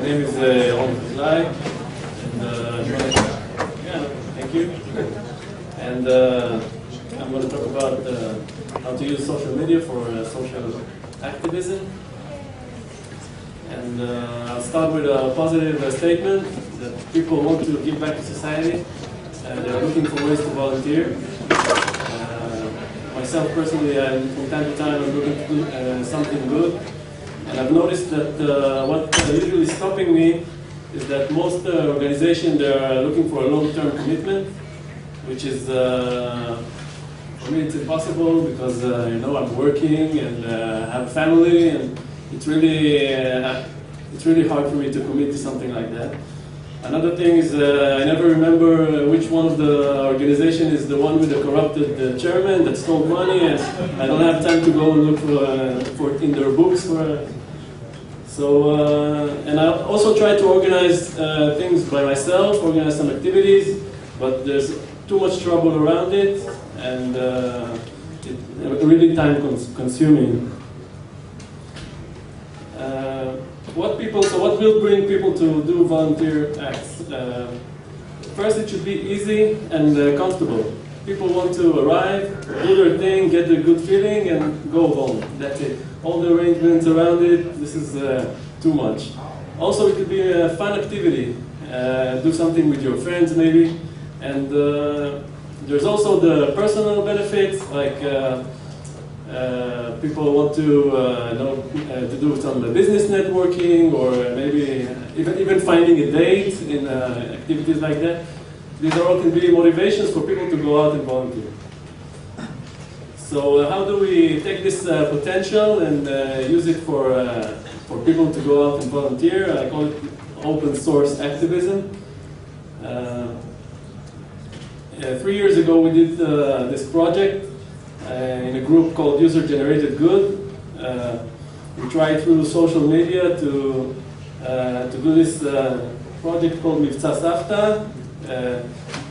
name is Yaron Haklai, and yeah, thank you. And I'm going to talk about how to use social media for social activism. And I'll start with a positive statement that people want to give back to society. They're looking for ways to volunteer. Myself personally, from time to time, I'm looking to do something good. And I've noticed that what's usually stopping me is that most organizations, they're looking for a long-term commitment, which is, for me, it's impossible because, I'm working and have a family, and it's really hard for me to commit to something like that. Another thing is I never remember which one of the organization is the one with the corrupted chairman that stole money, and I don't have time to go and look for it in their books. And I also try to organize things by myself, organize some activities, but there's too much trouble around it, and it's really time consuming. What will bring people to do volunteer acts? First, it should be easy and comfortable. People want to arrive, do their thing, get a good feeling, and go home. That's it. All the arrangements around it, this is too much. Also, it could be a fun activity. Do something with your friends, maybe. And there's also the personal benefits, like people want to do some business networking, or maybe even finding a date in activities like that. These all can be motivations for people to go out and volunteer. So how do we take this potential and use it for people to go out and volunteer? I call it open source activism. 3 years ago we did this project in a group called User Generated Good. We tried through social media to do this project called Mivtza Savta.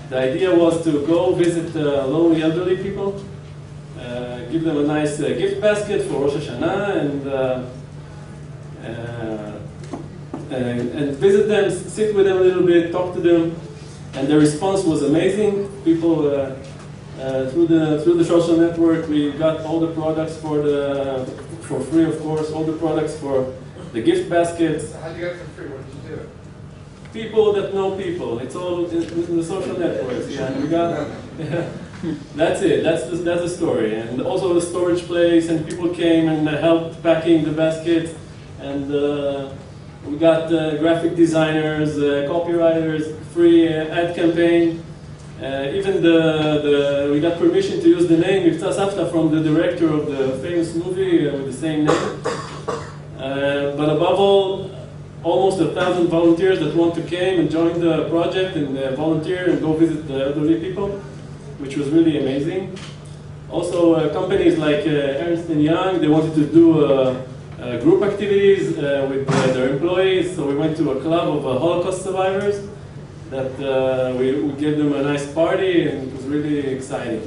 The idea was to go visit lonely elderly people, give them a nice gift basket for Rosh Hashanah, and visit them, sit with them a little bit, talk to them, and the response was amazing. People through the social network, we got all the products for free, of course, all the products for the gift baskets. How did you get it for free? What did you do? People that know people. It's all in the social networks. Yeah, and we got. Yeah, that's it. That's the story. And also the storage place, and people came and helped packing the baskets, and we got graphic designers, copywriters, free ad campaign. Even we got permission to use the name Mivtza Savta from the director of the famous movie with the same name. But above all, almost 1,000 volunteers that want to came and join the project and volunteer and go visit the elderly people, which was really amazing. Also, companies like Ernst & Young, they wanted to do group activities with their employees, so we went to a club of Holocaust survivors that we gave them a nice party, and it was really exciting.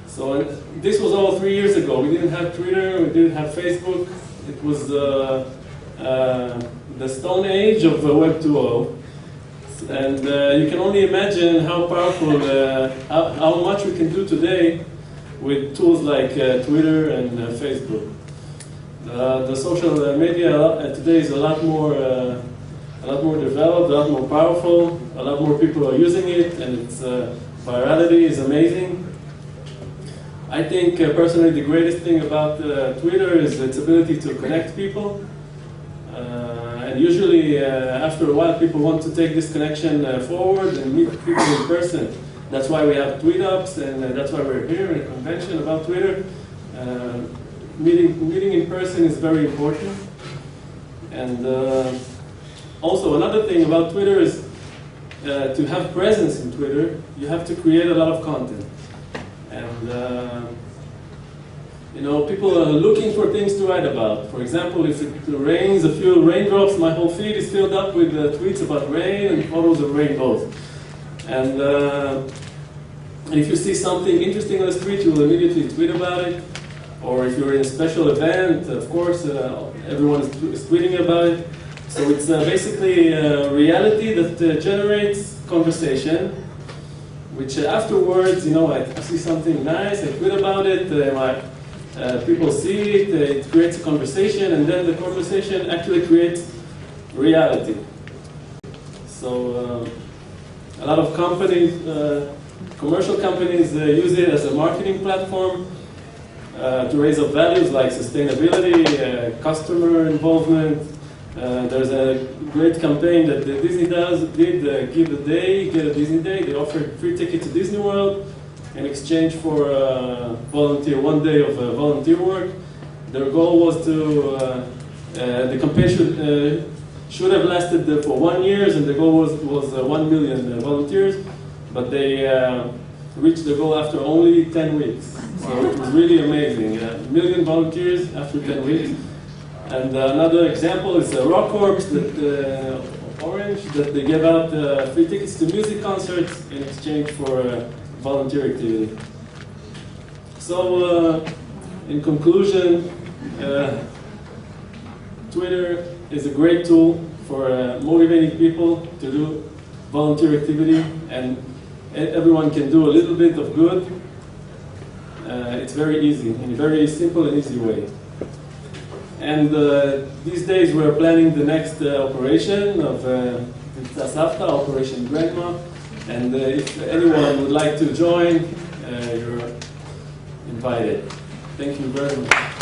So this was all 3 years ago. We didn't have Twitter, we didn't have Facebook. It was the stone age of Web 2.0. And you can only imagine how powerful, how much we can do today with tools like Twitter and Facebook. The social media today is a lot more developed, a lot more powerful, a lot more people are using it, and its virality is amazing. I think personally the greatest thing about Twitter is its ability to connect people. And usually after a while people want to take this connection forward and meet people in person. That's why we have tweet ups, and that's why we're here in a convention about Twitter. Meeting in person is very important. And also another thing about Twitter is to have presence in Twitter, you have to create a lot of content. And people are looking for things to write about. For example, if it rains a few raindrops, my whole feed is filled up with tweets about rain and photos of rainbows. And if you see something interesting on the street, you will immediately tweet about it. or if you're in a special event, of course, everyone is tweeting about it. So it's basically reality that generates conversation, which afterwards, I see something nice, I tweet about it, people see it, it creates a conversation, and then the conversation actually creates reality. So a lot of companies, commercial companies use it as a marketing platform to raise up values like sustainability, customer involvement. There's a great campaign that Disney did, Give a Day, Get a Disney Day. They offered free ticket to Disney World in exchange for one day of volunteer work. Their goal was to, the campaign should have lasted for 1 year, and the goal was 1 million volunteers, but they reached the goal after only 10 weeks. So it was really amazing. 1 million volunteers after 10 weeks. And another example is Rock Corps, Orange, that they gave out free tickets to music concerts in exchange for volunteer activity. So, in conclusion, Twitter is a great tool for motivating people to do volunteer activity, and everyone can do a little bit of good. It's very easy, in a very simple and easy way. And these days we're planning the next operation of Savta, Operation Grandma. And if anyone would like to join, you're invited. Thank you very much.